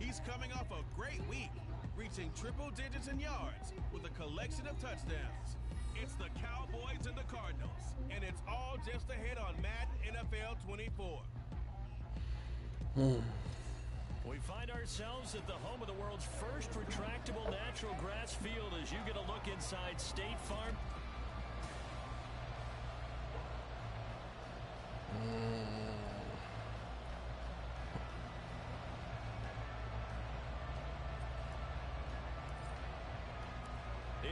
He's coming off a great week, reaching triple digits in yards with a collection of touchdowns. It's the Cowboys and the Cardinals, and it's all just ahead on Madden NFL 24. We find ourselves at the home of the world's first retractable natural grass field as you get a look inside State Farm.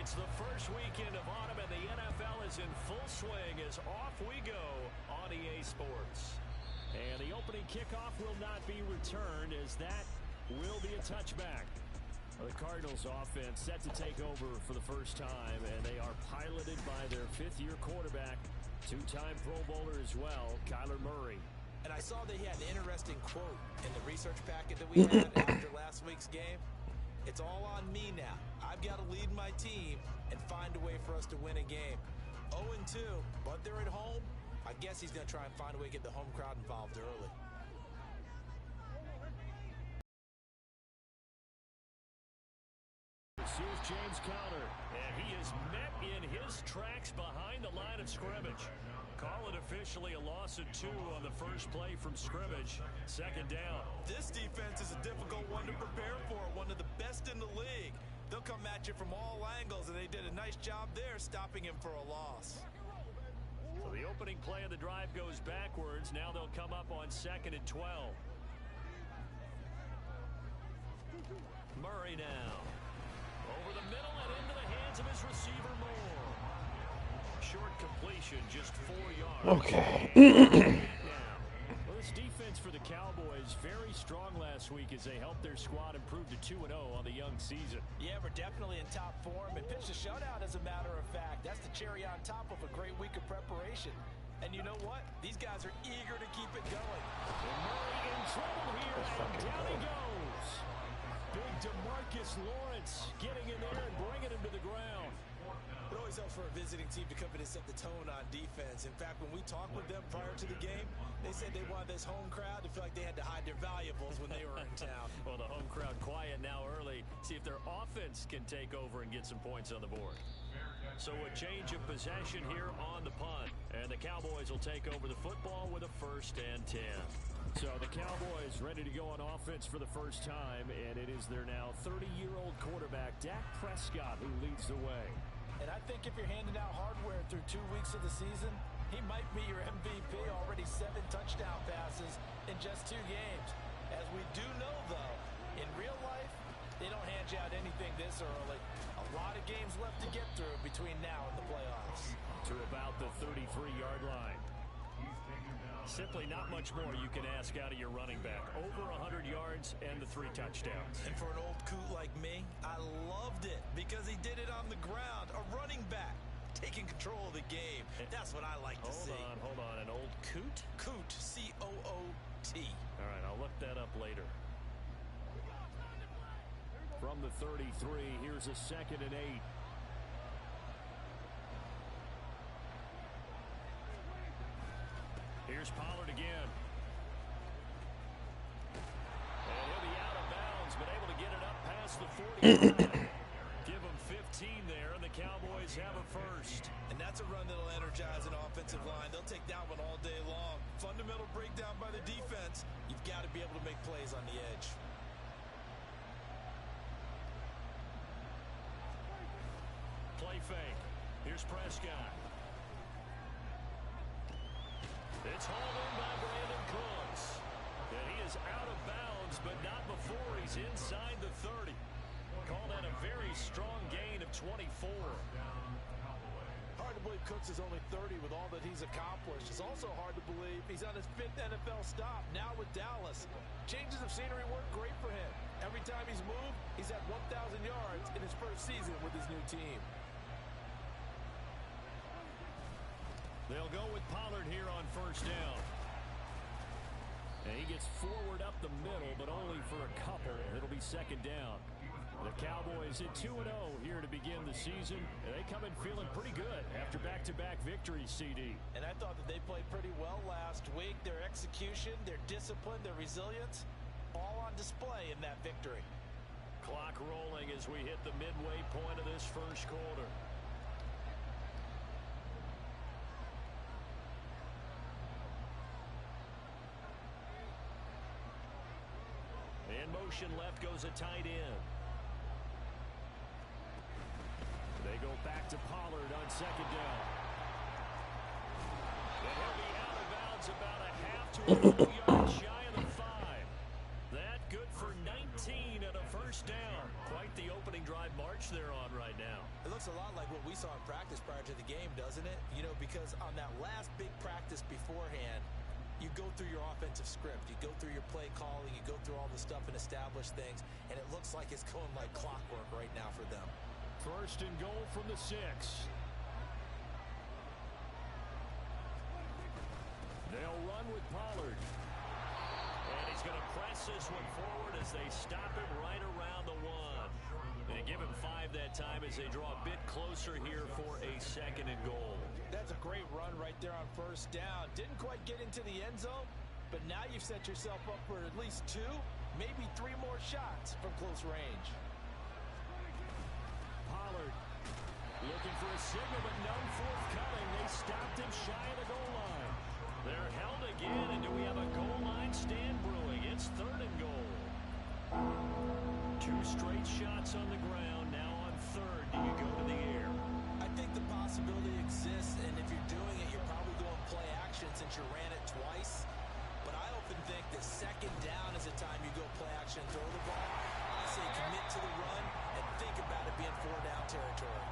It's the first weekend of autumn and the NFL is in full swing as off we go on EA Sports. And the opening kickoff will not be returned as that will be a touchback. The Cardinals offense set to take over for the first time, and they are piloted by their fifth-year quarterback, two-time Pro Bowler as well, Kyler Murray. And I saw that he had an interesting quote in the research packet that we had after last week's game. It's all on me now. I've got to lead my team and find a way for us to win a game. 0-2, but they're at home. I guess he's going to try and find a way to get the home crowd involved early. Here's James Conner, and he is met in his tracks behind the line of scrimmage. Call it officially a loss of 2 on the first play from scrimmage. Second down. This defense is a difficult one to prepare for, one of the best in the league. They'll come at you from all angles, and they did a nice job there stopping him for a loss. So the opening play of the drive goes backwards. Now they'll come up on 2nd and 12. Murray now. Over the middle and into the hands of his receiver Moore. Short completion, just 4 yards. Okay. Well, this defense for the Cowboys very strong last week as they helped their squad improve to 2-0 on the young season. Yeah, we're definitely in top form and pitched a shutout as a matter of fact. That's the cherry on top of a great week of preparation. And you know what? These guys are eager to keep it going. Murray in trouble here, and down he goes. Big DeMarcus Lawrence getting in there and bringing him to the ground. It always helps for a visiting team to come in and set the tone on defense. In fact, when we talked with them prior to the game, they said they wanted this home crowd to feel like they had to hide their valuables when they were in town. Well, the home crowd quiet now early. See if their offense can take over and get some points on the board. So a change of possession here on the punt. And the Cowboys will take over the football with a 1st and 10. So the Cowboys ready to go on offense for the first time, and it is their now 30-year-old quarterback, Dak Prescott, who leads the way. And I think if you're handing out hardware through 2 weeks of the season, he might be your MVP. Already 7 touchdown passes in just 2 games. As we do know, though, in real life, they don't hand you out anything this early. A lot of games left to get through between now and the playoffs. To about the 33-yard line. Simply not much more you can ask out of your running back. Over 100 yards and the 3 touchdowns. And for an old coot like me, I loved it because he did it on the ground. A running back taking control of the game. That's what I like to see. Hold on. An old coot? Coot, C-O-O-T. All right, I'll look that up later. From the 33, here's a 2nd and 8. Here's Pollard again. And he'll be out of bounds, but able to get it up past the 40. Give him 15 there, and the Cowboys have a 1st. And that's a run that'll energize an offensive line. They'll take that one all day long. Fundamental breakdown by the defense. You've got to be able to make plays on the edge. Play fake. Here's Prescott. It's hauled in by Brandon Cooks. And he is out of bounds, but not before he's inside the 30. Call that a very strong gain of 24. Hard to believe Cooks is only 30 with all that he's accomplished. It's also hard to believe he's on his 5th NFL stop, now with Dallas. Changes of scenery work great for him. Every time he's moved, he's had 1,000 yards in his first season with his new team. They'll go with Pollard here on 1st down. And he gets forward up the middle, but only for a couple. It'll be 2nd down. The Cowboys at 2-0 here to begin the season. And they come in feeling pretty good after back-to-back victories, CD. And I thought that they played pretty well last week. Their execution, their discipline, their resilience, all on display in that victory. Clock rolling as we hit the midway point of this first quarter. In motion left goes a tight end. They go back to Pollard on second down. And he'll be out of bounds about a half to a full yard shy of the 5. That good for 19 and a first down. Quite the opening drive march they're on right now. It looks a lot like what we saw in practice prior to the game, doesn't it? You know, because on that last big practice beforehand, you go through your offensive script, you go through your play calling, you go through all the stuff and establish things, and it looks like it's going like clockwork right now for them. First and goal from the 6. They'll run with Pollard. And he's going to press this one forward as they stop him right around the 1. They give him 5 that time as they draw a bit closer here for a second and goal. That's a great run right there on first down. Didn't quite get into the end zone, but now you've set yourself up for at least 2, maybe 3 more shots from close range. Pollard looking for a signal, but none forthcoming. They stopped him shy of the goal line. They're held again, and do we have a goal line stand brewing? It's third and goal. 2 straight shots on the ground. Now on third, do you go to the air? I think the possibility exists, and if you're doing it, you're probably going play action since you ran it twice. But I often think that second down is a time you go play action and throw the ball. I say commit to the run and think about it being 4-down territory.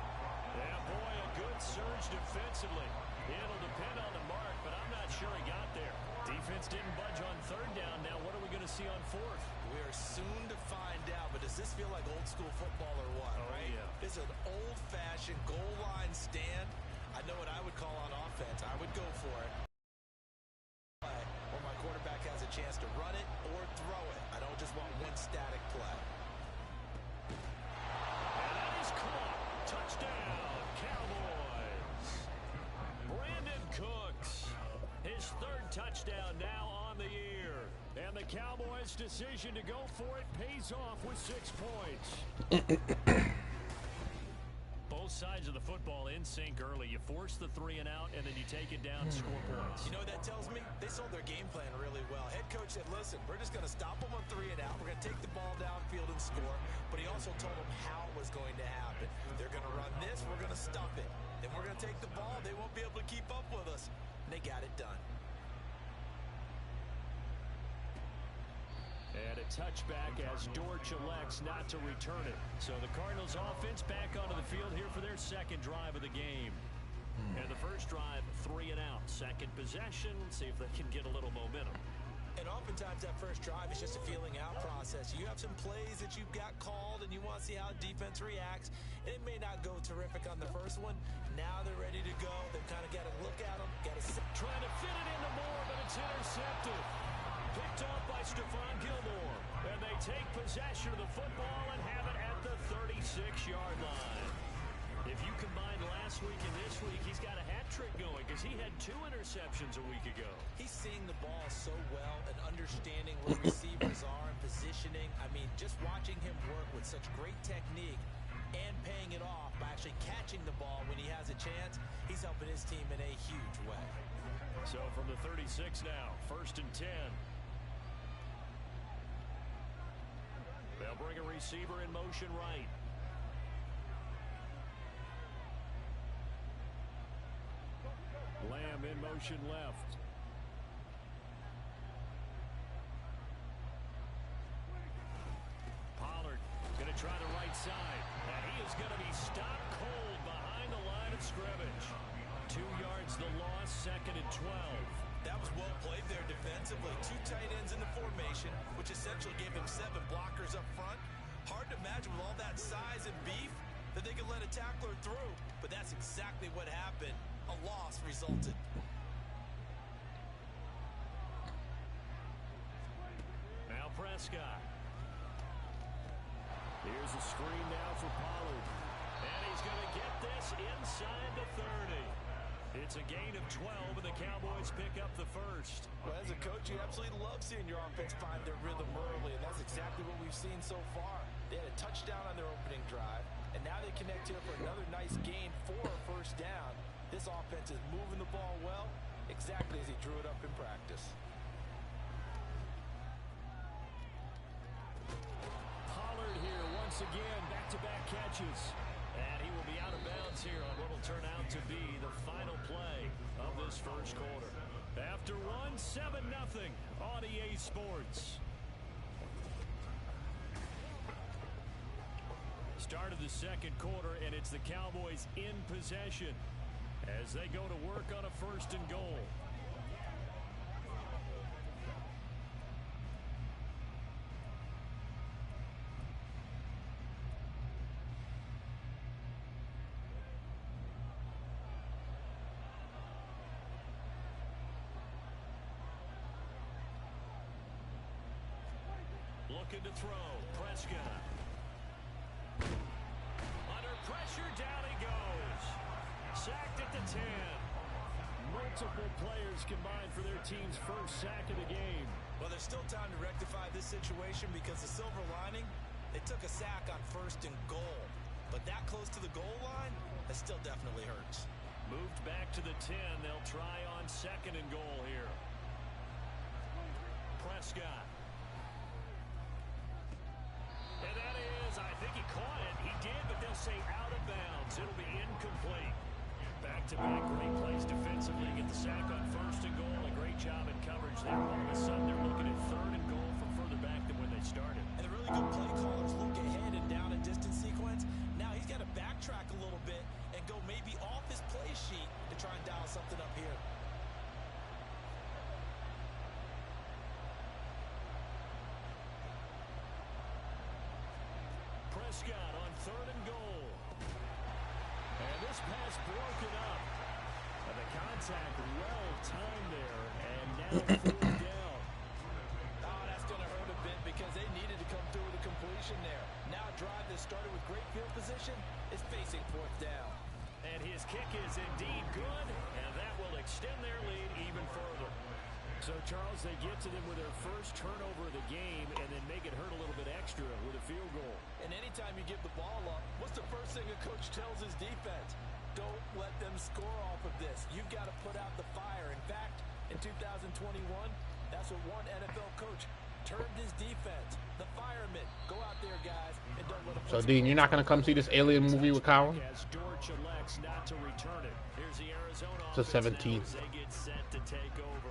Yeah, boy, a good surge defensively. It'll depend on the mark, but I'm not sure he got there. Defense didn't budge on third down. Now what are we going to see on fourth? We are soon to find out, but does this feel like old school football or what, right? Yeah. It's an old-fashioned goal line stand. I know what I would call on offense. I would go for it. Where my quarterback has a chance to run it or throw it. I don't just want one static play. And that is caught. Touchdown, Cowboys. Brandon Cooks, his 3rd touchdown now on the year. And the Cowboys' decision to go for it pays off with 6 points. Both sides of the football in sync early. You force the 3 and out, and then you take it down, score points. You know what that tells me? They sold their game plan really well. Head coach said, listen, we're just going to stop them on 3 and out. We're going to take the ball downfield and score. But he also told them how it was going to happen. They're going to run this. We're going to stop it. Then we're going to take the ball. They won't be able to keep up with us. And they got it done. And a touchback as Dortch elects not to return it. So the Cardinals offense back onto the field here for their second drive of the game. And the first drive, 3 and out. Second possession, see if they can get a little momentum. And oftentimes that first drive is just a feeling out process. You have some plays that you've got called and you want to see how defense reacts. And it may not go terrific on the first one. Now they're ready to go. They've kind of got to look at them. Trying to fit it into Moore, but it's intercepted. Picked off by Stephon Gilmore. And they take possession of the football and have it at the 36-yard line. If you combine last week and this week, he's got a hat trick going because he had 2 interceptions a week ago. He's seeing the ball so well and understanding where receivers are and positioning. I mean, just watching him work with such great technique and paying it off by actually catching the ball when he has a chance, he's helping his team in a huge way. So from the 36 now, 1st and 10. They'll bring a receiver in motion right. Lamb in motion left. Pollard going to try the right side. And he is going to be stopped cold behind the line of scrimmage. 2 yards the loss, 2nd and 12. That was well played there defensively. 2 tight ends in the formation, which essentially gave him 7 blockers up front. Hard to imagine with all that size and beef that they could let a tackler through. But that's exactly what happened. A loss resulted. Now Prescott. Here's a screen now for Pollard. And he's going to get this inside the 30. It's a gain of 12, and the Cowboys pick up the first. Well, as a coach, you absolutely love seeing your offense find their rhythm early, and that's exactly what we've seen so far. They had a touchdown on their opening drive, and now they connect here for another nice gain for a first down. This offense is moving the ball well, exactly as he drew it up in practice. Pollard here once again, back-to-back catches. And he will be out of bounds here on what will turn out to be the final play of this first quarter. After one, 7-0 on EA Sports. Start of the second quarter, and it's the Cowboys in possession as they go to work on a 1st and goal. Looking to throw. Prescott. Under pressure, down he goes. Sacked at the 10. Multiple players combined for their team's first sack of the game. Well, there's still time to rectify this situation because the silver lining, they took a sack on 1st and goal. But that close to the goal line, that still definitely hurts. Moved back to the 10. They'll try on 2nd and goal here. Prescott. And that is, I think he caught it. He did, but they'll say out of bounds. It'll be incomplete. Back-to-back great plays defensively. Get the sack on 1st and goal. A great job in coverage there. All of a sudden, they're looking at 3rd and goal from further back than when they started. And the really good play callers look ahead and down a distance sequence. Now he's got to backtrack a little bit and go maybe off his play sheet to try and dial something up here. Prescott on 3rd and goal. And this pass broken up. And the contact well timed there. And now 4th down. Oh, that's going to hurt a bit because they needed to come through with a completion there. Now a drive that started with great field position is facing 4th down. And his kick is indeed good. And that will extend their lead even further. So, Charles, they get to them with their first turnover of the game and then make it hurt a little bit extra with a field goal. And anytime you give the ball up, what's the first thing a coach tells his defense? Don't let them score off of this. You've got to put out the fire. In fact, in 2021, that's what one NFL coach termed his defense. The firemen. Go out there, guys, and don't let them. So, Dean, you're not going to come see this Alien movie with Colin? As Dortch elects not to return it. Here's the Arizona It's the 17th. They get set to take over.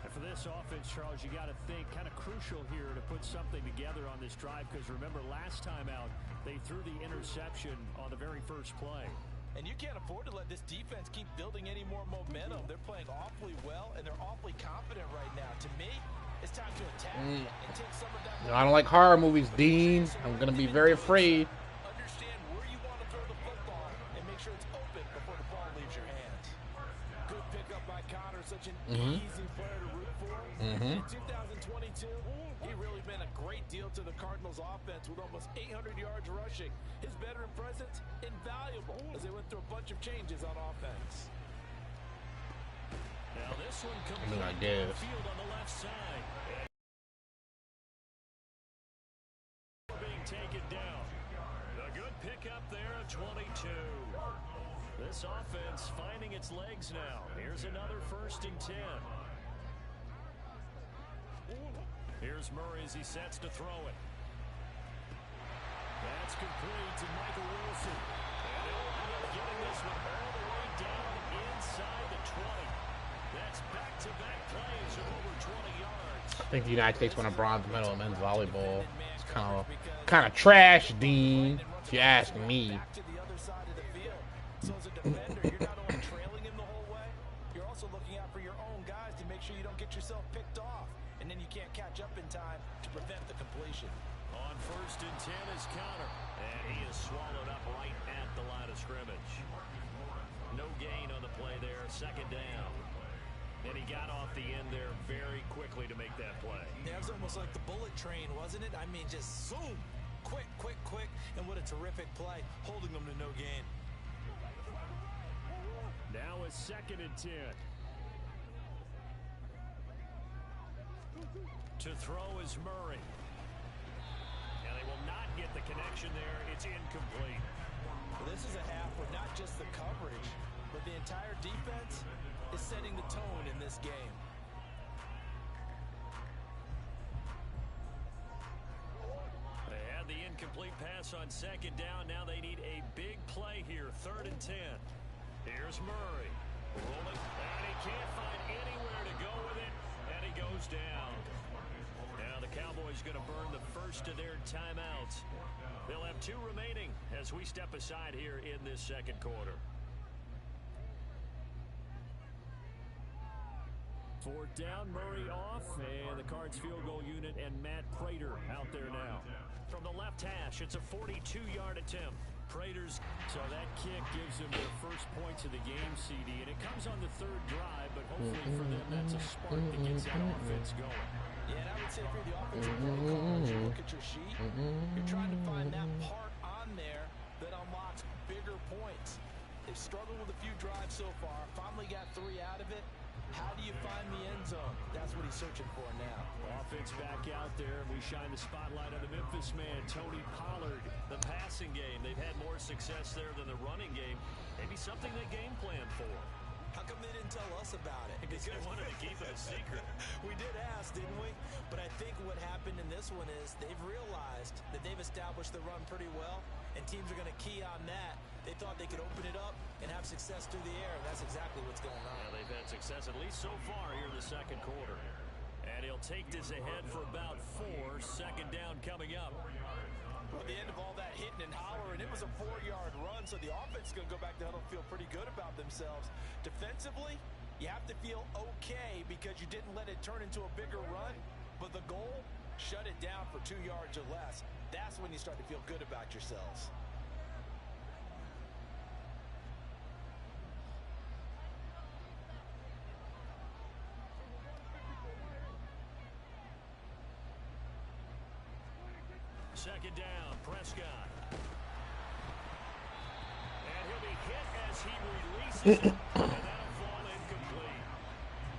For this offense, Charles, you got to think kind of crucial here to put something together on this drive because remember last time out they threw the interception on the very first play. And you can't afford to let this defense keep building any more momentum. They're playing awfully well and they're awfully confident right now. To me, it's time to attack and take some of that. I don't like horror movies, Dean. I'm going to be very afraid. Understand where you want to throw the football and make sure it's open before the ball leaves your hands. Good pickup by Connor, such an easy player to root for. In 2022, he really been a great deal to the Cardinals offense with almost 800 yards rushing. His veteran presence, invaluable as they went through a bunch of changes on offense. Now this one comes I guess. field on the left side. Being taken down. A good pickup there of 22. This offense finding its legs now. Here's another 1st and 10. Here's Murray as he sets to throw it. That's complete to Michael Wilson. And they'll end up getting this one all the way down inside the 20. That's back-to-back plays of over 20 yards. I think the United States won a bronze medal in men's volleyball. It's kind of trash, Dean, if you ask me. Back to the other side of the field. So as a defender, you're not only trailing him the whole way, you're also looking out for your own guys to make sure you don't get yourself picked off. And then you can't catch up in time to prevent the completion. On 1st and 10 is Connor. And he is swallowed up right at the line of scrimmage. No gain on the play there. 2nd down. And he got off the end there very quickly to make that play. Yeah, it was almost like the bullet train, wasn't it? I mean, just zoom. Quick, quick, quick. And what a terrific play, holding them to no gain. Now a 2nd and 10. To throw is Murray. And they will not get the connection there. It's incomplete. Well, this is a half where not just the coverage, but the entire defense is setting the tone in this game. They had the incomplete pass on 2nd down. Now they need a big play here. 3rd and 10. Here's Murray. Rolling. And he can't find anywhere to go with it. And he goes down. Now the Cowboys going to burn the first of their timeouts. They'll have 2 remaining as we step aside here in this 2nd quarter. 4th down, Murray off, and the Cards field goal unit and Matt Prater out there now. From the left hash, it's a 42-yard attempt. Prater's, so that kick gives them their first points of the game, CD, and it comes on the 3rd drive, but hopefully for them that's a spark that gets that offense going. Yeah, and I would say if you're the offensive protocol, as you look at your sheet, you're trying to find that part on there that unlocks bigger points. They've struggled with a few drives so far, finally got 3 out of it. How do you find the end zone? That's what he's searching for now. Offense back out there, and we shine the spotlight on the Memphis man, Tony Pollard. The passing game, they've had more success there than the running game. Maybe something they game plan for. How come they didn't tell us about it? Because they wanted to keep it a secret. We did ask, didn't we? But I think what happened in this one is they've realized that they've established the run pretty well, and teams are going to key on that. They thought they could open it up and have success through the air, and that's exactly what's going on. Yeah, they've had success, at least so far, here in the 2nd quarter. And he'll take this ahead for about 4. 2nd down coming up. At the end of all that hitting and hollering, it was a 4-yard run, so the offense is going to go back to huddle and feel pretty good about themselves. Defensively, you have to feel okay because you didn't let it turn into a bigger run, but the goal, shut it down for 2 yards or less. That's when you start to feel good about yourselves. Second down, Prescott. And he'll be hit as he releases it, and that'll fall incomplete.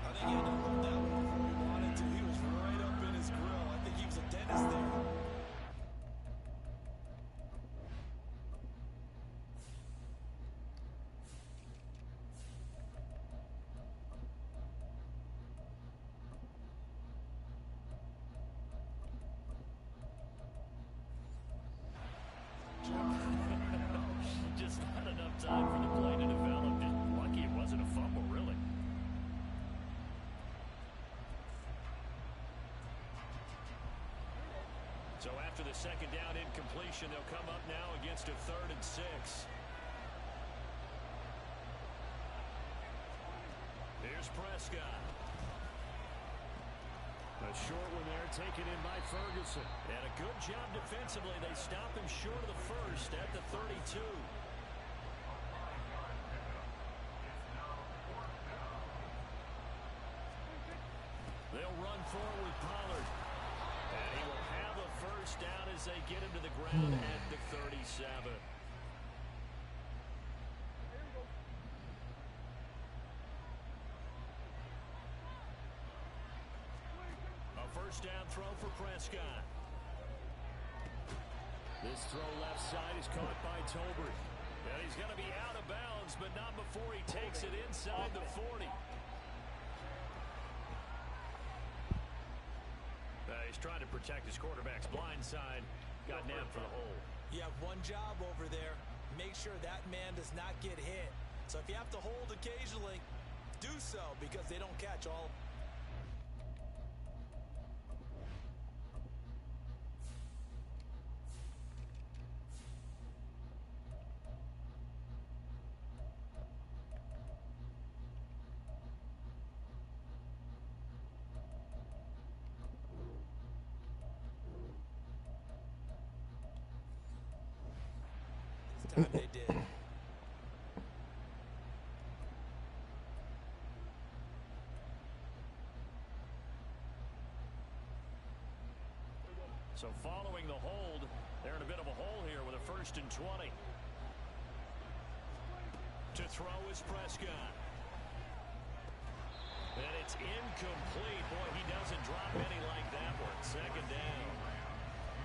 I think he had to hold that one before he wanted to. He was right up in his grill. I think he was a dentist there. Just not enough time for the play to develop. Just lucky it wasn't a fumble, really. So after the 2nd down incompletion, they'll come up now against a 3rd and 6. Here's Prescott. A short one there, taken in by Ferguson. And a good job defensively. They stop him short of the 1st at the 32. They'll run forward with Pollard. And he will have a 1st down as they get him to the ground at the 37. A 1st down throw for Prescott. This throw left side is caught by Tolbert. And he's going to be out of bounds, but not before he takes it inside the 40. He's trying to protect his quarterback's blind side. Got nabbed for the hole. You have one job over there. Make sure that man does not get hit. So if you have to hold occasionally, do so because they don't catch all. This time they did. So following the hold, they're in a bit of a hole here with a 1st and 20. To throw is Prescott. And it's incomplete. Boy, he doesn't drop any like that one. Second down.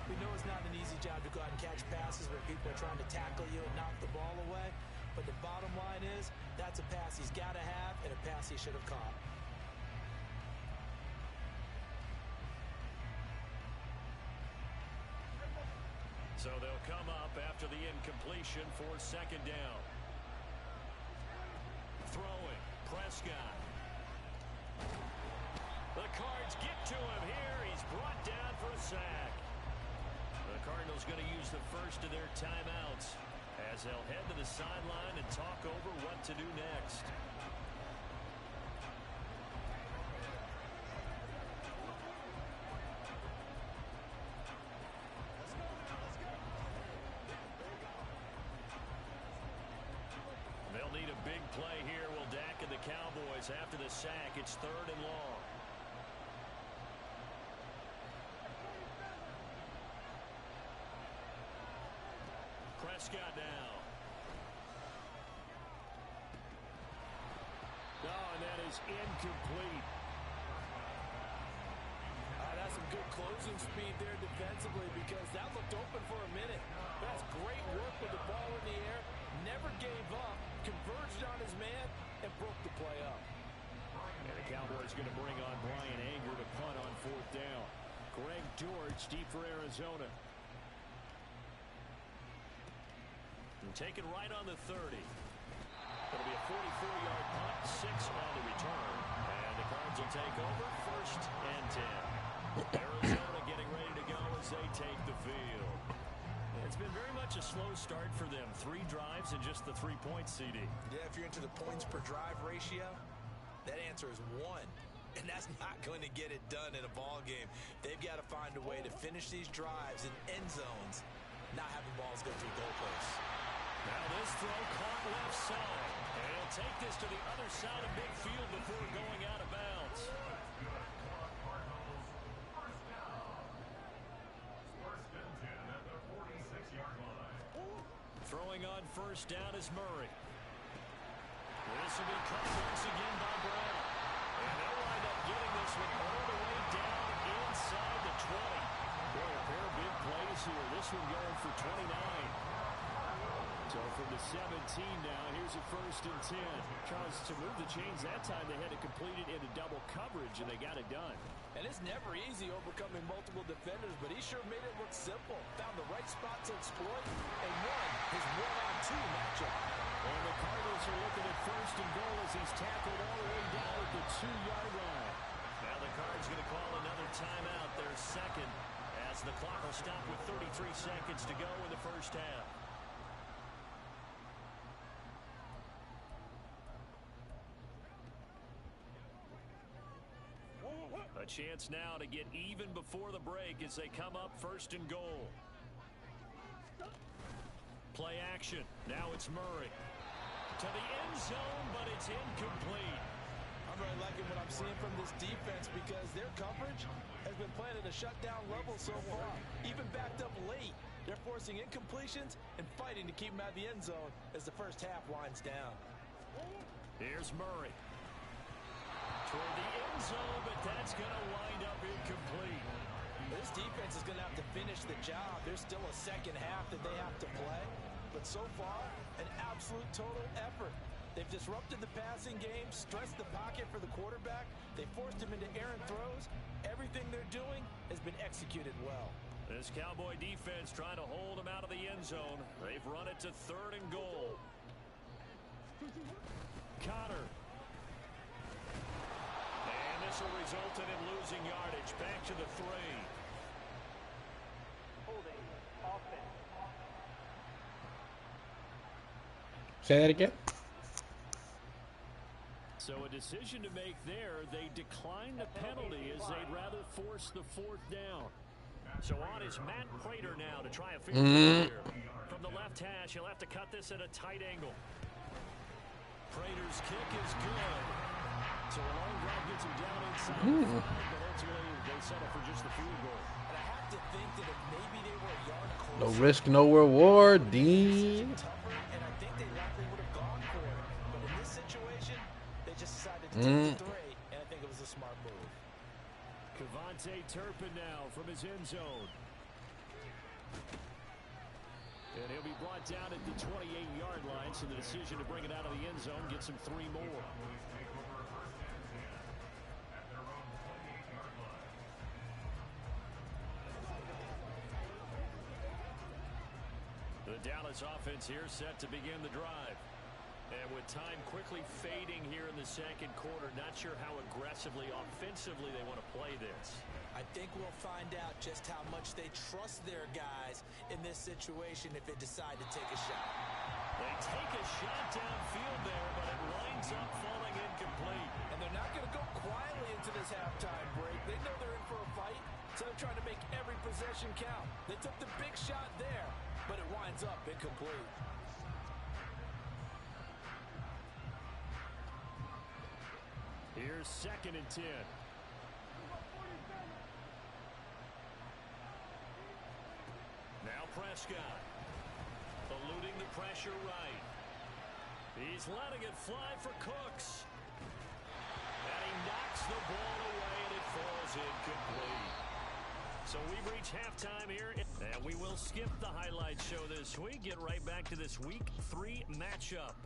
We know it's not an easy job to go out and catch passes where people are trying to tackle you and knock the ball away. But the bottom line is, that's a pass he's got to have and a pass he should have caught. So they'll come up after the incompletion for second down. Throwing, Prescott. The Cards get to him here. He's brought down for a sack. The Cardinals going to use the first of their timeouts as they'll head to the sideline and talk over what to do next. They'll need a big play here. Will Dak and the Cowboys after the sack. It's 3rd and long. Prescott now. Oh, and that is incomplete. That's some good closing speed there defensively because that looked open for a minute. That's great work with the ball in the air. Never gave up, converged on his man, and broke the play up. And the Cowboys going to bring on Brian Anger to punt on 4th down. Greg George deep for Arizona. And taken right on the 30. It'll be a 44-yard punt, 6 on the return. And the Cards will take over 1st and 10. Arizona getting ready to go as they take the field. It's been very much a slow start for them. 3 drives and just the 3 points, CD. Yeah, if you're into the points per drive ratio, that answer is 1. And that's not going to get it done in a ball game. They've got to find a way to finish these drives in end zones, not having balls go through goalposts. Now this throw caught left side. And he'll take this to the other side of midfield before going out of bounds. Throwing on 1st down is Murray. This will be cut once again by Brown. And they'll wind up getting this one all the way down inside the 20. Boy, a pair of big plays here. This one going for 29. So from the 17 now, here's a 1st and 10. Charles, to move the chains that time, they had to complete it into double coverage, and they got it done. And it's never easy overcoming multiple defenders, but he sure made it look simple. Found the right spot to exploit and won his 1-on-2 matchup. And the Cardinals are looking at 1st and goal as he's tackled all the way down at the 2-yard line. Now the Cards going to call another timeout, their second, as the clock will stop with 33 seconds to go in the 1st half. A chance now to get even before the break as they come up 1st and goal. Play action. Now it's Murray. To the end zone, but it's incomplete. I'm really liking what I'm seeing from this defense because their coverage has been playing at a shutdown level so far. Even backed up late, they're forcing incompletions and fighting to keep them out of the end zone as the 1st half winds down. Here's Murray. Toward the end zone, but that's going to wind up incomplete. This defense is going to have to finish the job. There's still a second half that they have to play. But so far, an absolute total effort. They've disrupted the passing game, stressed the pocket for the quarterback. They forced him into errant throws. Everything they're doing has been executed well. This Cowboy defense trying to hold him out of the end zone. They've run it to 3rd and goal. Connor. And this will result in him losing yardage. Back to the 3. Holding offense. Say that again. So a decision to make there. They decline the penalty as they'd rather force the 4th down. So on is Matt Prater now to try a field goal here. From the left hash, he'll have to cut this at a tight angle. Prater's kick is good. So a long drive gets him down inside the 5, but ultimately they settle for just the field goal. And I have to think that if maybe they were a yard closer, No risk, no reward, Dean. tougher, and I think they likely would have gone for it. and I think it was a smart move. Devontae Turpin now from his end zone. And he'll be brought down at the 28-yard line, so the decision to bring it out of the end zone gets him 3 more. The Dallas offense here set to begin the drive. And with time quickly fading here in the second quarter, not sure how aggressively, offensively they want to play this. I think we'll find out just how much they trust their guys in this situation if they decide to take a shot. They take a shot downfield there, but it winds up falling incomplete. And they're not going to go quietly into this halftime break. They know they're in for a fight, so they're trying to make every possession count. They took the big shot there, but it winds up incomplete. Here's 2nd and 10. Now Prescott, eluding the pressure right. He's letting it fly for Cooks. And he knocks the ball away, and it falls incomplete. So we've reached halftime here, and we will skip the highlight show this week. Get right back to this Week 3 matchup.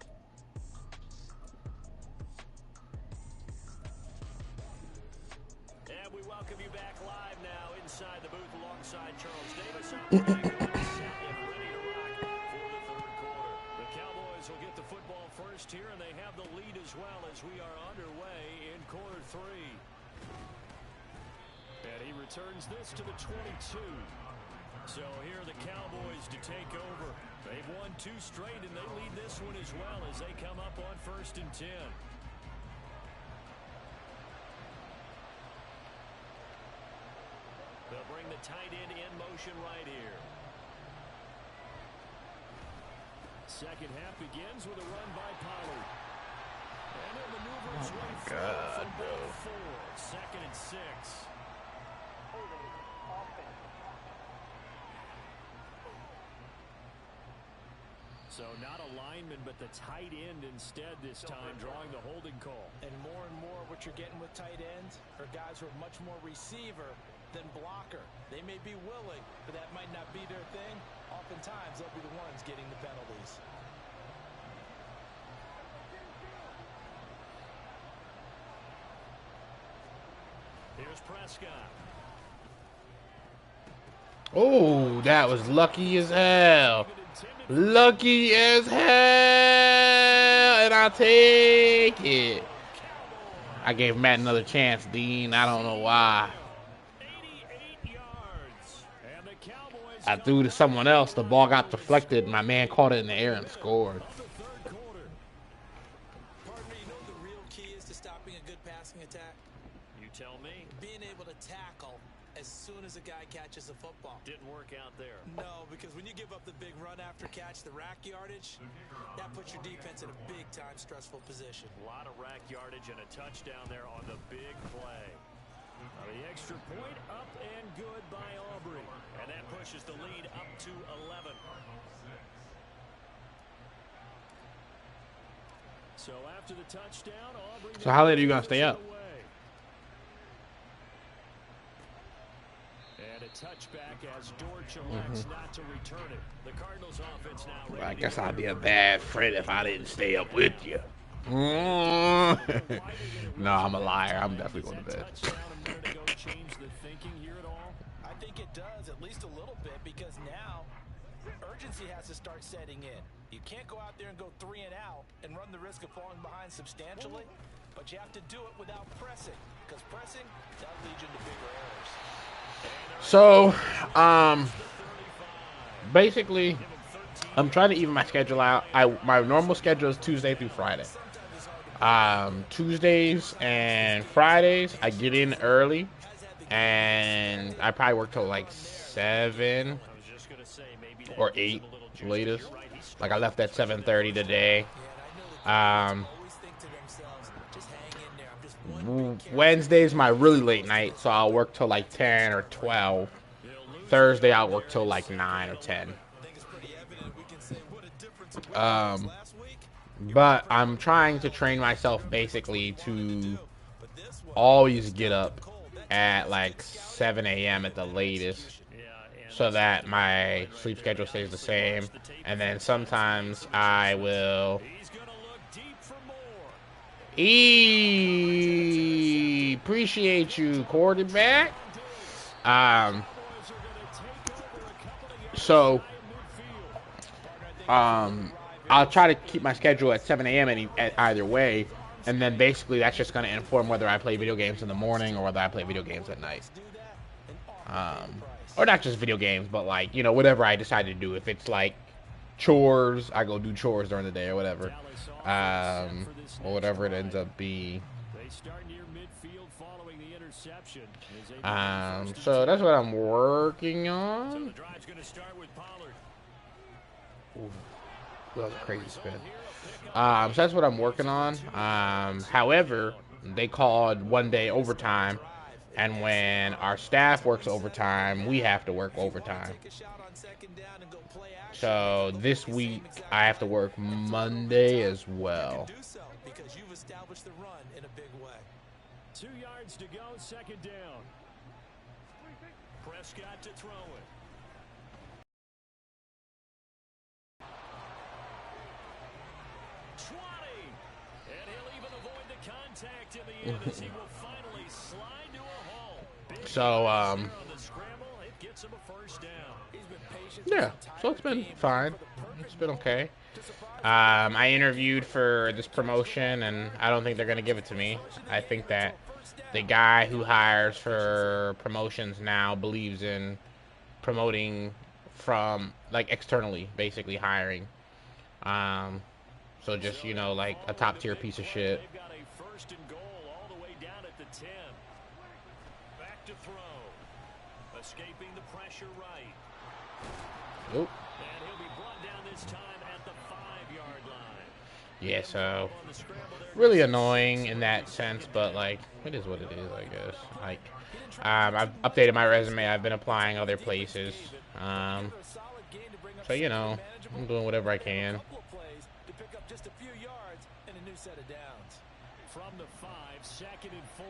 And we welcome you back live now inside the booth alongside Charles Davis. Set and ready to rock for the third quarter. The Cowboys will get the football first here, and they have the lead as well as we are underway in quarter 3. And he returns this to the 22. So here are the Cowboys to take over. They've won 2 straight, and they lead this one as well as they come up on 1st and 10. They'll bring the tight end in motion right here. Second half begins with a run by Pollard. And he'll maneuver his way forward from ball 4. 2nd and 6. Holding offense. So not a lineman, but the tight end instead this time, drawing the holding call. And more what you're getting with tight ends are guys who are much more receiver than blocker. They may be willing, but that might not be their thing. Oftentimes, they'll be the ones getting the penalties. Here's Prescott. Oh, that was lucky as hell. Lucky as hell. And I'll take it. I gave Matt another chance, Dean. I don't know why. I threw to someone else. The ball got deflected. My man caught it in the air and scored. Partner, you know the real key is to stopping a good passing attack? You tell me. Being able to tackle as soon as a guy catches a football. Didn't work out there. No, because when you give up the big run after catch, the rack yardage, that puts your defense in a big-time stressful position. A lot of rack yardage and a touchdown there on the big play. The extra point up and good by Aubrey. And that pushes the lead up to 11. So after the touchdown, Aubrey... So how late are you going to stay up? And a touchback as Dortch elects not to return it. The Cardinals offense now ready. Well, I guess I'd be a bad friend if I didn't stay up with you. No, I'm a liar. I'm definitely going to bed. Change the thinking here at all? I think it does, at least a little bit, because now urgency has to start setting in. You can't go out there and go 3 and out and run the risk of falling behind substantially, but you have to do it without pressing, because pressing, that'll lead you into bigger errors. So, basically, I'm trying to even my schedule out. My normal schedule is Tuesday through Friday. Tuesdays and Fridays, I get in early, and I probably work till like 7 or 8 latest. Like I left at 7:30 today. Wednesday's my really late night, so I'll work till like 10 or 12. Thursday I'll work till like 9 or 10. But I'm trying to train myself basically to always get up at like 7 a.m. at the latest, so that my sleep schedule stays the same. And then sometimes I will appreciate you, quarterback. Um, so I'll try to keep my schedule at 7 a.m. At either way, and then basically that's just going to inform whether I play video games in the morning or whether I play video games at night. Or not just video games, but like, you know, whatever I decide to do. If it's like chores, I go do chores during the day or whatever. Or whatever it ends up being. So that's what I'm working on. Ooh, that was a crazy spin. So that's what I'm working on. However, they called one day overtime, and when our staff works overtime, we have to work overtime. So this week I have to work Monday as well. 2 yards to go, second down. Prescott to throw it. And he'll even avoid the contact in the end as he will finally slide to a hole. So, yeah, so it's been fine. It's been okay. I interviewed for this promotion, and I don't think they're going to give it to me. I think that the guy who hires for promotions now believes in promoting from, like, externally, basically hiring. So just, you know, like a top-tier piece of shit. They've got a first and goal all the way down at the 10. Back to throw. Escaping the pressure right. Nope. And he'll be brought down this time at the 5-yard line. Yeah, so really annoying in that sense, but like it is what it is, I guess. Like I've updated my resume. I've been applying other places. So you know, I'm doing whatever I can. From the 5, 2nd and 4.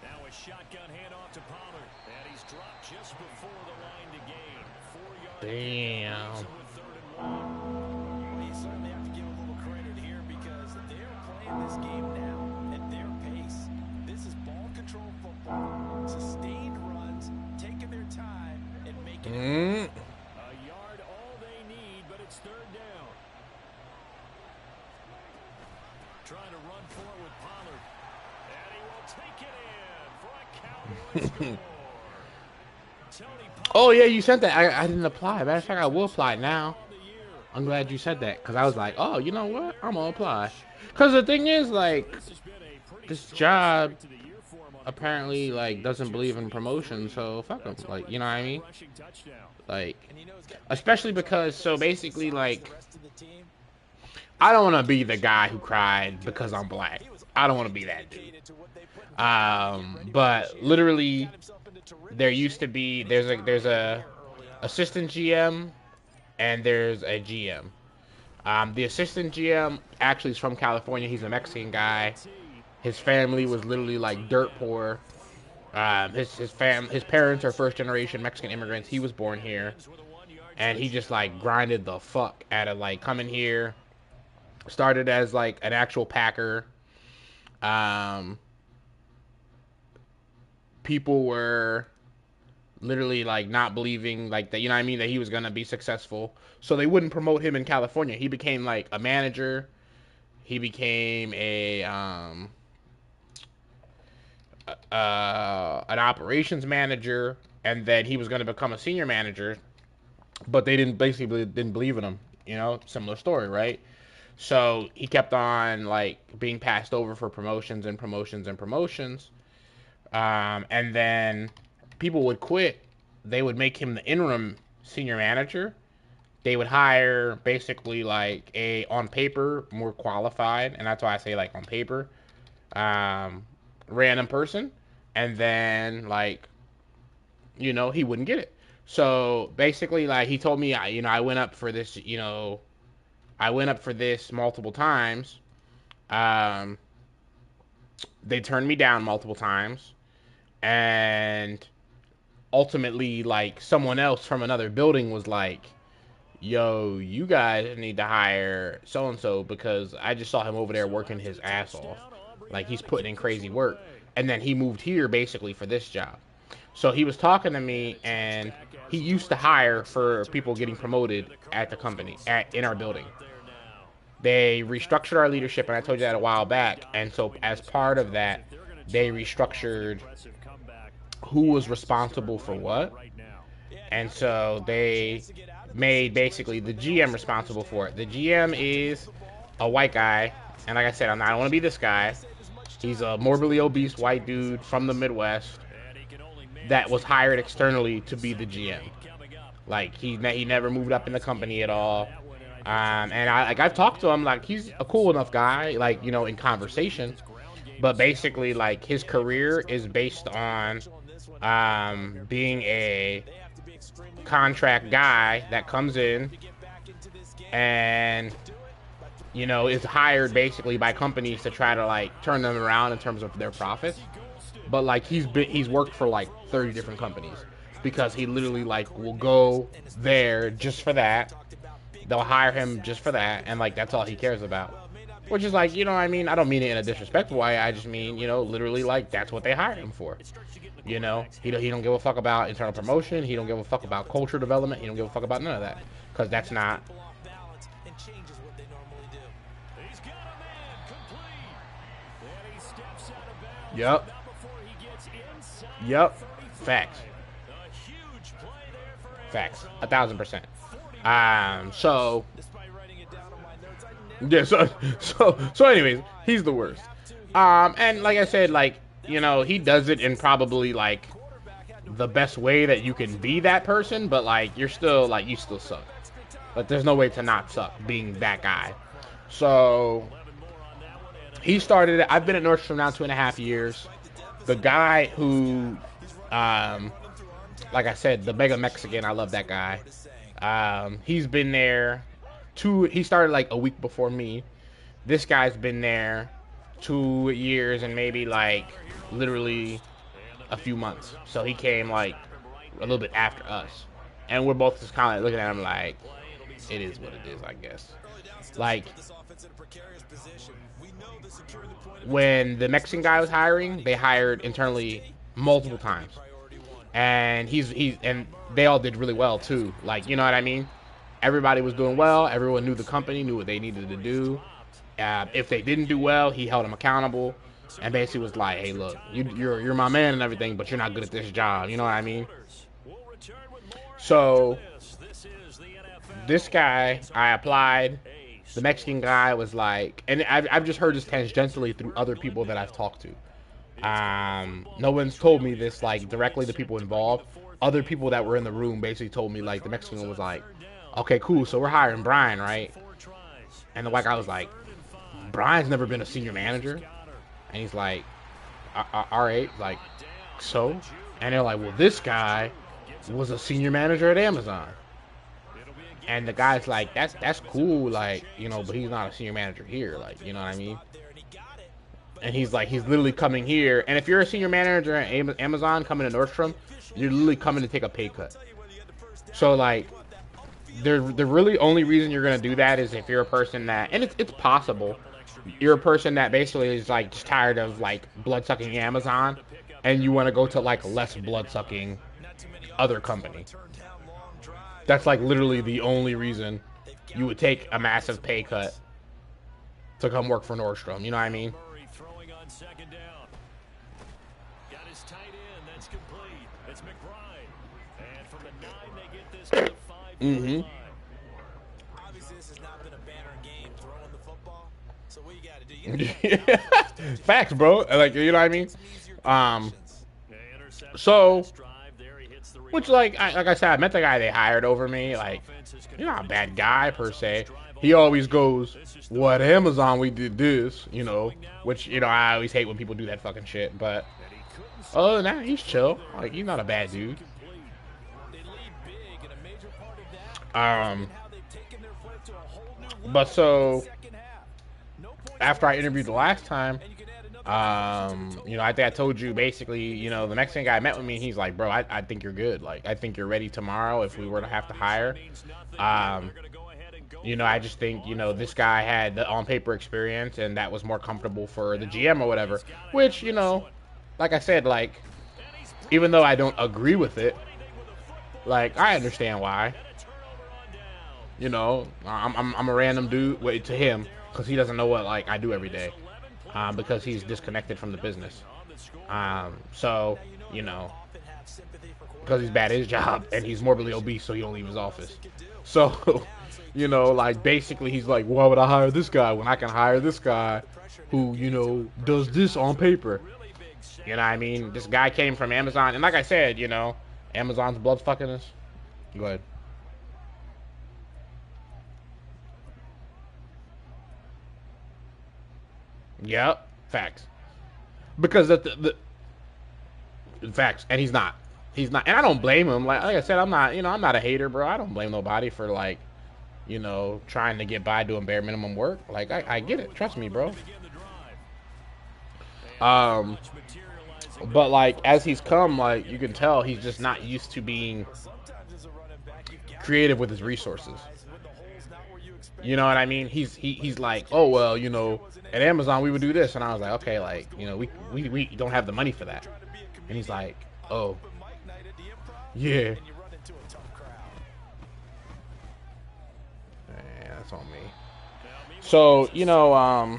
Now a shotgun handoff to Pollard. And he's dropped just before the line to gain. 4 yards. Damn. With 3rd and 1. Well, you certainly have to give a little credit here because they're playing this game now at their pace. This is ball control football. Sustained runs, taking their time, and making it. A yard all they need, but it's 3rd down. Trying to run for it with Pollard. And he will take it in for a Cowboys score. Oh yeah, you said that. I didn't apply. Matter of fact, I will apply now. I'm glad you said that because I was like, oh, you know what? I'm gonna apply. Because the thing is, like, this job apparently like doesn't believe in promotion, so fuck them. Like, you know what I mean? Like, especially because so basically like. I don't want to be the guy who cried because I'm black. I don't want to be that dude. But literally, there used to be there's a assistant GM and there's a GM. The assistant GM actually is from California. He's a Mexican guy. His family was literally like dirt poor. His parents are first generation Mexican immigrants. He was born here, and he just like grinded the fuck out of like coming here. Started as like an actual Packer. People were literally like not believing like that, you know what I mean, that he was gonna be successful. So they wouldn't promote him in California. He became like a manager. He became an operations manager, and then he was gonna become a senior manager. But they didn't believe in him. You know, similar story, right? So he kept on like being passed over for promotions and promotions and promotions. And then people would quit. They would make him the interim senior manager. They would hire basically like a, on paper, more qualified, and that's why I say like on paper, random person. And then like, you know, he wouldn't get it. So basically, like he told me, I went up for this, I went up for this multiple times. Um, they turned me down multiple times, and ultimately, like someone else from another building was like, "Yo, you guys need to hire so and so because I just saw him over there working his ass off, like he's putting in crazy work." And then he moved here basically for this job. So he was talking to me, and he used to hire for people getting promoted at the company, in our building. They restructured our leadership, and I told you that a while back. And so as part of that, they restructured who was responsible for what. And so they made basically the GM responsible for it. The GM is a white guy, and like I said, I don't want to be this guy. He's a morbidly obese white dude from the Midwest that was hired externally to be the GM. Like he never moved up in the company at all. And I've talked to him, like he's a cool enough guy, like in conversation. But basically, like his career is based on being a contract guy that comes in and is hired basically by companies to try to like turn them around in terms of their profits. But like he's worked for like 30 different companies because he literally like will go there just for that. They'll hire him just for that, and like that's all he cares about. Which is like, I mean, I don't mean it in a disrespectful way. I just mean, literally like that's what they hired him for. He don't give a fuck about internal promotion. He don't give a fuck about culture development. He don't give a fuck about none of that, because that's not. Yep. Facts. 1,000%. So yeah, so anyways, he's the worst. And like I said, like, he does it in probably like the best way that you can be that person, but like you still suck. Like there's no way to not suck being that guy. So he started it. I've been at Nordstrom now 2.5 years. The guy who like I said, the mega Mexican, I love that guy. He's been there he started like a week before me. This guy's been there 2 years and maybe like literally a few months. So he came like a little bit after us. And we're both just kind of looking at him like, it is what it is, I guess. Like, when the Mexican guy was hiring, they hired internally multiple times. And and they all did really well too. Like, you know what I mean? Everybody was doing well. Everyone knew the company, knew what they needed to do. If they didn't do well, he held them accountable, and basically was like, "Hey, look, you're my man and everything, but you're not good at this job." You know what I mean? So this guy, I applied. The Mexican guy was like, and I've just heard this tangentially through other people that I've talked to. No one's told me this like directly, the people involved. Other people that were in the room basically told me, like, the Mexican was like, "Okay, cool, so we're hiring Brian, right?" And the white guy was like, "Brian's never been a senior manager." And he's like, "All right, like, so?" And they're like, "Well, this guy was a senior manager at Amazon." And the guy's like, that's cool, like, but he's not a senior manager here, like, you know what I mean? And he's like, he's literally coming here. And if you're a senior manager at Amazon coming to Nordstrom, you're literally coming to take a pay cut. So, like, the really only reason you're going to do that is if you're a person that, and it's possible, you're a person that basically is, like, just tired of, like, blood-sucking Amazon, and you want to go to, like, less blood-sucking other company. That's, like, literally the only reason you would take a massive pay cut to come work for Nordstrom. You know what I mean? Mm-hmm. Obviously, this has not been a banner game throwing the football. So what you got to do? Facts, bro. Like, you know what I mean? So, which, like I said, I met the guy they hired over me. Like, you're not a bad guy per se. He always goes, "Well, at Amazon we did this," which, I always hate when people do that fucking shit. But other than that, he's chill. Like, he's not a bad dude. But so after I interviewed the last time, you know, I think I told you basically, you know, the Mexican guy met with me and he's like, bro, I think you're good. Like, I think you're ready tomorrow if we were to have to hire. You know, I just think, you know, this guy had the on paper experience and that was more comfortable for the GM or whatever, which, you know, like I said, like, even though I don't agree with it, like, I understand why. You know, I'm a random dude to him because he doesn't know what, like, I do every day. Because he's disconnected from the business. So, you know, because he's bad at his job and he's morbidly obese, so he don't leave his office. So, you know, like, basically he's like, why would I hire this guy when I can hire this guy who, you know, does this on paper? You know what I mean? This guy came from Amazon, and like I said, you know, Amazon's blood fucking us. Go ahead. Yep, facts. Because the facts, and he's not, and I don't blame him. Like I said, I'm not, you know, I'm not a hater, bro. I don't blame nobody for, like, you know, trying to get by doing bare minimum work. Like I get it, trust me, bro. But like as he's come, like you can tell he's just not used to being creative with his resources. You know what I mean? He's like, oh well, you know, at Amazon we would do this, and I was like, okay, like, you know, we don't have the money for that. And he's like, oh, yeah. Man, that's on me. So, you know,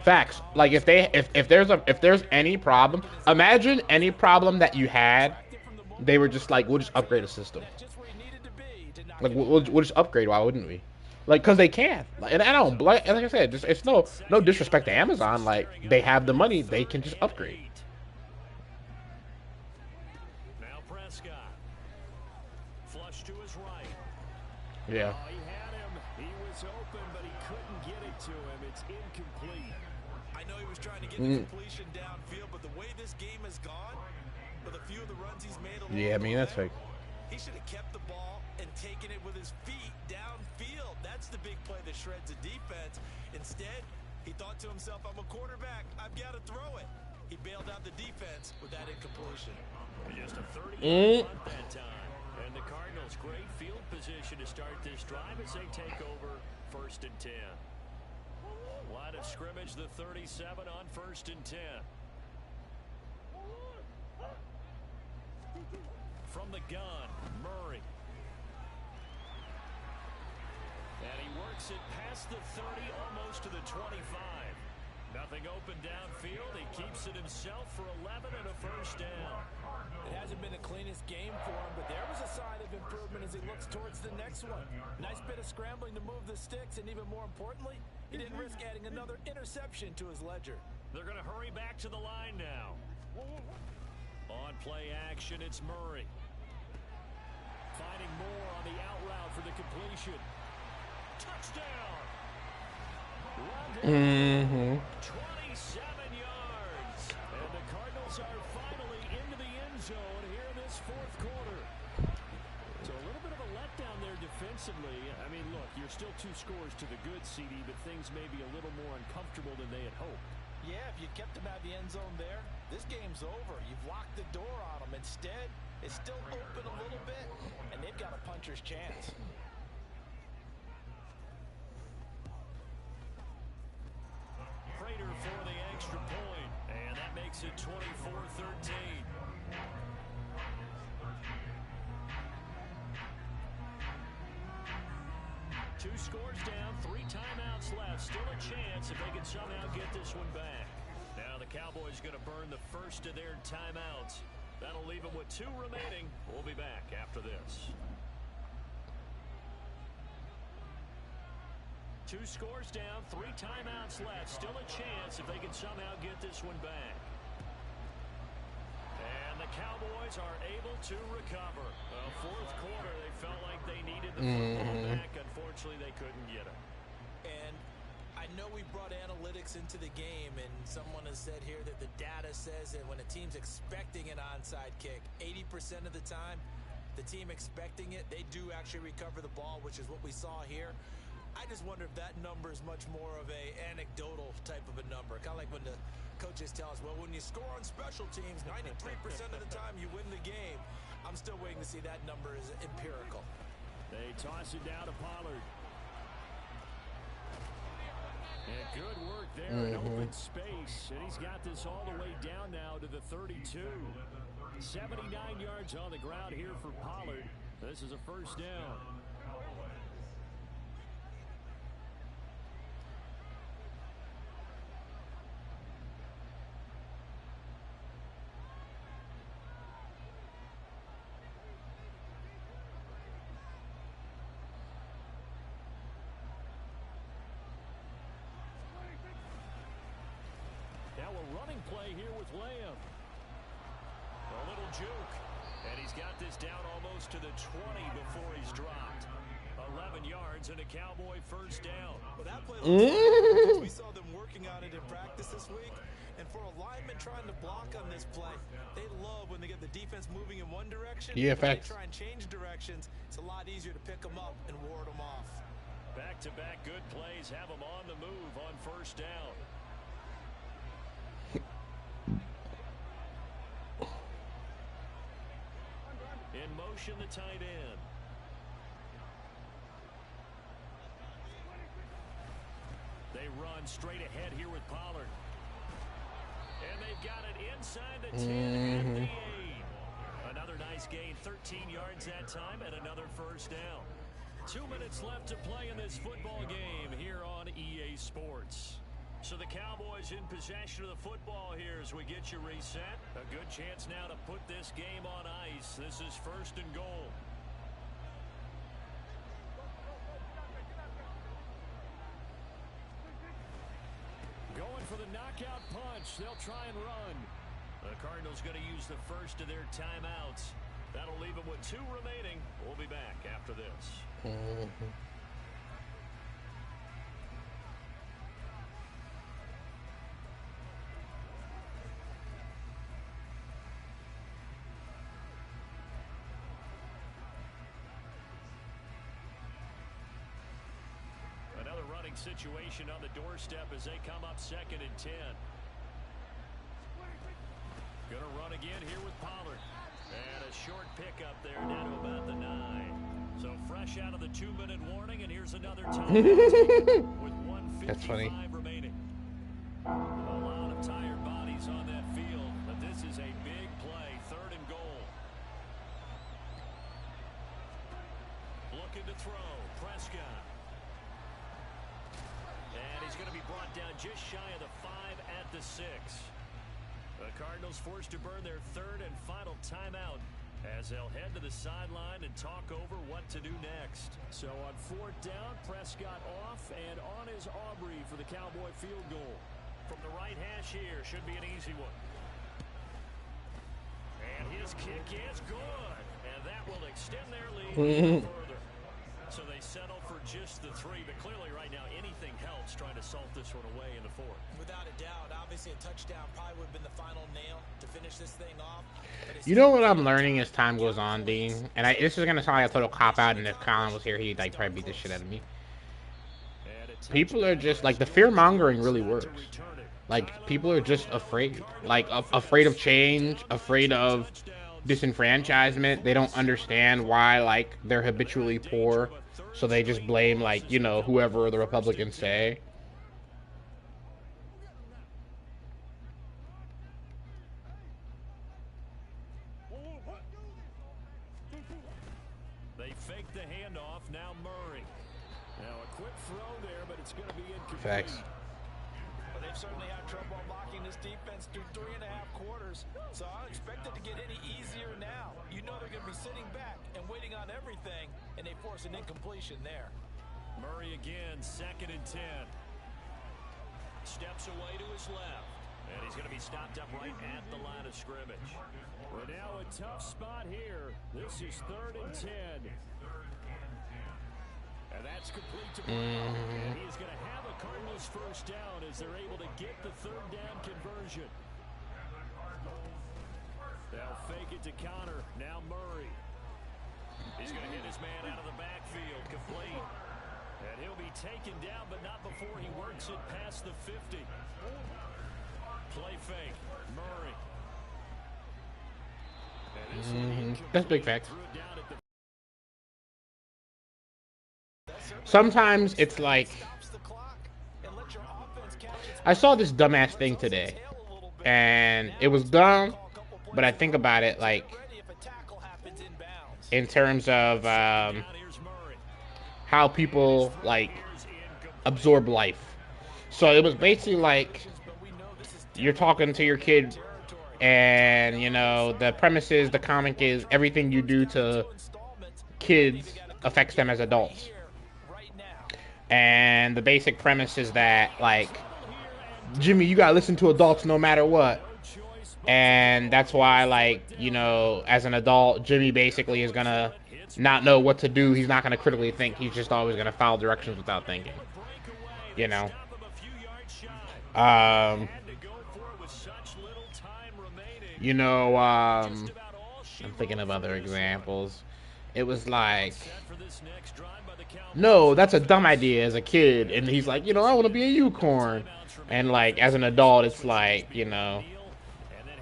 facts. Like if there's any problem, imagine any problem that you had, they were just like, we'll just upgrade the system. Like we'll just upgrade. Why wouldn't we? Like, cause they can. And I don't like I said, just, it's no disrespect to Amazon. Like they have the money, they can just upgrade. Now Prescott. Flush to his right. Yeah. Oh, he had him. He was open, but he couldn't get it to him. It's incomplete. I know he was trying to get the completion downfield, but the way this game has gone, with a few of the runs he's made along Yeah, I mean that's fake. he should have kept the ball and taken it with his feet downfield. That's the big play that shreds the defense. Instead, he thought to himself, I'm a quarterback, I've got to throw it. He bailed out the defense with that incompletion. Just a 30-yard punt that time. And the Cardinals, great field position to start this drive as they take over 1st and 10. Line of scrimmage, the 37 on 1st and 10. From the gun, Murray. And he works it past the 30, almost to the 25. Nothing open downfield. He keeps it himself for 11 and a 1st down. It hasn't been the cleanest game for him, but there was a sign of improvement as he looks towards the next one. Nice bit of scrambling to move the sticks, and even more importantly, he didn't risk adding another interception to his ledger. They're going to hurry back to the line now. On play action, it's Murray. Finding more on the out route for the completion. Touchdown! 27 yards. And the Cardinals are finally into the end zone here in this 4th quarter. So a little bit of a letdown there defensively. I mean, look, you're still 2 scores to the good, CD, but things may be a little more uncomfortable than they had hoped. Yeah, if you kept him out of the end zone there, this game's over. You've locked the door on him. Instead, it's still open a little bit, and they've got a puncher's chance. Prater for the extra point, and that makes it 24-13. Two scores down, 3 timeouts left. Still a chance if they can somehow get this one back. Now the Cowboys going to burn the first of their timeouts. That'll leave them with 2 remaining. We'll be back after this. 2 scores down, 3 timeouts left. Still a chance if they can somehow get this one back. And the Cowboys are able to recover. 4th quarter, they felt like they needed the football back. Unfortunately, they couldn't get it. And I know we brought analytics into the game, and someone has said here that the data says that when a team's expecting an onside kick, 80% of the time, the team expecting it, they do actually recover the ball, which is what we saw here. I just wonder if that number is much more of a anecdotal type of a number. Kind of like when the coaches tell us, well, when you score on special teams, 93% of the time you win the game. I'm still waiting to see that number is empirical. They toss it down to Pollard. And good work there in open space. And he's got this all the way down now to the 32. 79 yards on the ground here for Pollard. This is a first down. Now a running play here with Lamb. A little juke. And he's got this down almost to the 20 before he's dropped. 11 yards and a Cowboy first down. Well, that play looks we saw them working on it in practice this week. And for a lineman trying to block on this play, they love when they get the defense moving in one direction. Yeah, when facts. they try and change directions, it's a lot easier to pick them up and ward them off. Back-to-back good plays have them on the move on first down. In motion, the tight end. They run straight ahead here with Pollard. And they've got it inside the 10 and the 8. Another nice gain, 13 yards that time, and another first down. 2 minutes left to play in this football game here on EA Sports. So the Cowboys in possession of the football here as we get you reset. A good chance now to put this game on ice. This is first and goal. Going for the knockout punch. They'll try and run. The Cardinals going to use the first of their timeouts. That'll leave them with 2 remaining. We'll be back after this. Another running situation on the doorstep as they come up 2nd and 10. Gonna run again here with Pollard. And a short pickup there down to about the 9. So fresh out of the 2-minute warning, and here's another time with 1:55 remaining. A lot of tired bodies on that field, but this is a big play, 3rd and goal. Looking to throw, Prescott. And he's going to be brought down just shy of the 5 at the 6. The Cardinals forced to burn their 3rd and final timeout as they'll head to the sideline and talk over what to do next. So on 4th down, Prescott off and on is Aubrey for the Cowboy field goal. From the right hash here, should be an easy one. And his kick is good. And that will extend their lead further. So they settle for just the 3, but clearly right now anything helps trying to salt this one away in the 4th. Without a doubt, obviously a touchdown probably would have been the final nail to finish this thing off. You know what I'm learning as time goes on, Dean? And this is going to sound like a total cop-out, and if Colin was here, he'd like probably beat the shit out of me. People are just, like, the fear-mongering really works. Like, people are just afraid. Like, afraid of change, afraid of disenfranchisement. They don't understand why, like, they're habitually poor. So they just blame, like, you know, whoever the Republicans say. They fake the handoff. Now Murray. Now a quick throw there, but it's going to be incomplete. Facts. Well, they've certainly had trouble blocking this defense through 3.5 quarters. So I don't expect it to get any easier now. You know they're going to be sitting back and waiting on everything, and they force an incompletion there. Murray again, 2nd and 10. Steps away to his left. And he's going to be stopped up right at the line of scrimmage. We're now a tough spot here. This is 3rd and 10. And that's complete to Brown. And he's going to have a Cardinals first down as they're able to get the 3rd down conversion. They'll fake it to counter. Now Murray. He's going to hit his man out of the backfield, complete. And he'll be taken down, but not before he works it past the 50. Play fake, Murray. That's big fact. Sometimes it's like, I saw this dumbass thing today, and it was dumb, but I think about it like in terms of how people like absorb life. So it was basically like you're talking to your kid, and you know the premise is, the comic is, everything you do to kids affects them as adults. And the basic premise is that, like, Jimmy, you gotta listen to adults no matter what. And that's why, like, you know, as an adult, Jimmy basically is gonna not know what to do. He's not gonna critically think. He's just always gonna follow directions without thinking. You know? I'm thinking of other examples. It was like, no, that's a dumb idea as a kid. And he's like, you know, I want to be a unicorn. And like, as an adult, it's like, you know,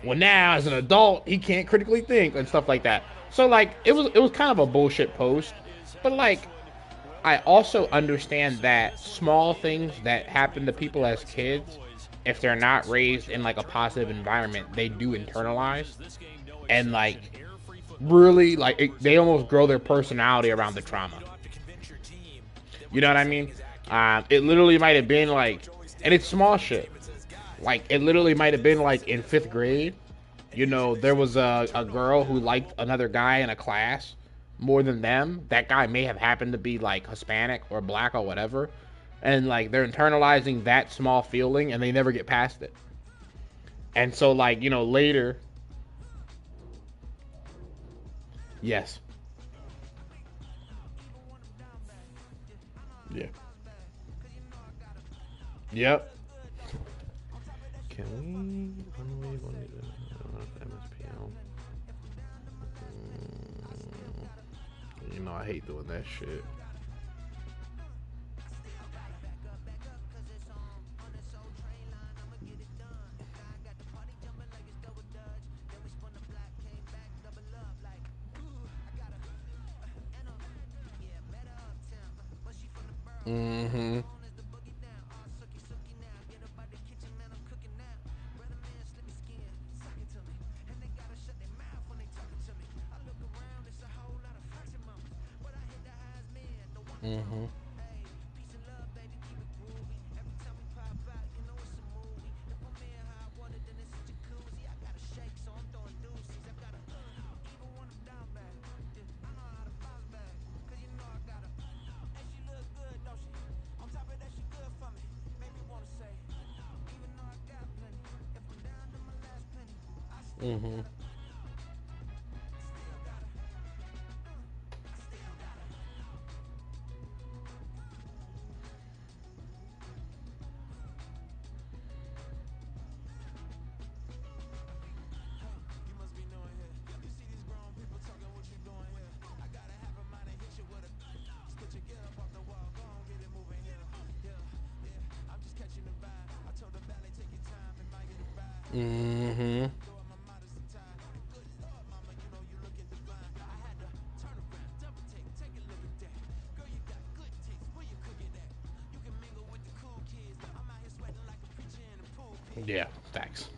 well, now as an adult, he can't critically think and stuff like that. So like, it was kind of a bullshit post. But like, I also understand that small things that happen to people as kids, if they're not raised in like a positive environment, they do internalize. And like, really, like, they almost grow their personality around the trauma. You know what I mean? It literally might have been like, and it's small shit. Like, it literally might have been like in 5th grade. You know, there was a girl who liked another guy in a class more than them. That guy may have happened to be like Hispanic or black or whatever. And like, they're internalizing that small feeling and they never get past it. And so like, you know, later. Yes. Yeah. Yep. Can we unwave MSPL? You know, I hate doing that shit. Mm-hmm. Mm-hmm. Mm-hmm. Mm-hmm. Yeah, thanks.